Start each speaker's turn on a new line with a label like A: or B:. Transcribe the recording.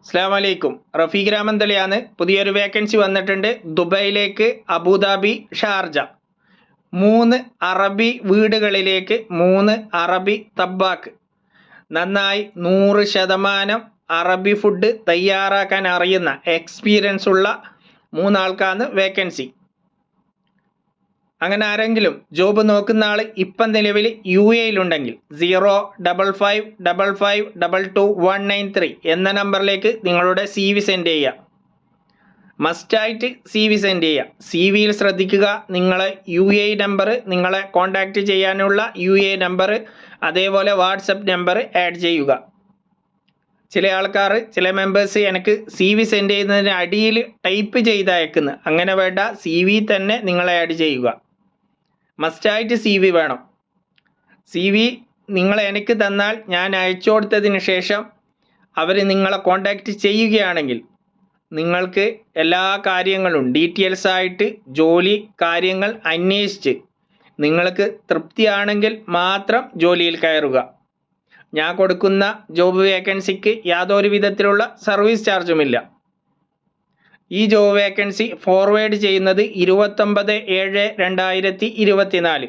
A: അസ്സലാമലൈക്കും. റഫീഖ് രാമന്തളിയാണ്. പുതിയൊരു വേക്കൻസി വന്നിട്ടുണ്ട്. ദുബൈയിലേക്ക് അബുദാബി, ഷാർജ 3 അറബി വീടുകളിലേക്ക് 3 അറബി തബ്ബാക്ക്. നന്നായി 100% അറബി ഫുഡ് തയ്യാറാക്കാൻ അറിയുന്ന എക്സ്പീരിയൻസ് ഉള്ള 3 ആൾക്കാണ് വേക്കൻസി. അങ്ങനെ ആരെങ്കിലും ജോബ് നോക്കുന്ന ആൾ ഇപ്പം നിലവിൽ UAE-യിലുണ്ടെങ്കിൽ 05555222193 എന്ന നമ്പറിലേക്ക് നിങ്ങളുടെ CV സെൻഡ് ചെയ്യുക. മസ്റ്റായിട്ട് CV സെൻഡ് ചെയ്യുക. CVയിൽ ശ്രദ്ധിക്കുക, നിങ്ങളെ UAE നമ്പർ, നിങ്ങളെ കോൺടാക്റ്റ് ചെയ്യാനുള്ള UAE നമ്പർ, അതേപോലെ വാട്സപ്പ് നമ്പർ ആഡ് ചെയ്യുക. ചില ആൾക്കാർ, ചില മെമ്പേഴ്സ് എനിക്ക് CV സെൻഡ് ചെയ്യുന്നതിന് അടിയിൽ ടൈപ്പ് ചെയ്ത് അയക്കുന്നു. അങ്ങനെ വേണ്ട, CV തന്നെ നിങ്ങളെ ആഡ് ചെയ്യുക. മസ്റ്റായിട്ട് CV വേണം. CV നിങ്ങൾ എനിക്ക് തന്നാൽ ഞാൻ അയച്ചു കൊടുത്തതിന് ശേഷം അവർ നിങ്ങളെ കോൺടാക്റ്റ് ചെയ്യുകയാണെങ്കിൽ നിങ്ങൾക്ക് എല്ലാ കാര്യങ്ങളും ഡീറ്റെയിൽസ് ആയിട്ട് ജോലി കാര്യങ്ങൾ അന്വേഷിച്ച് നിങ്ങൾക്ക് തൃപ്തിയാണെങ്കിൽ മാത്രം ജോലിയിൽ കയറുക. ഞാൻ കൊടുക്കുന്ന ജോബ് വേക്കൻസിക്ക് യാതൊരു വിധത്തിലുള്ള സർവീസ് ചാർജുമില്ല. ഈ ജോബ് വേക്കൻസി ഫോർവേഡ് ചെയ്യുന്നത് 29/7/2024.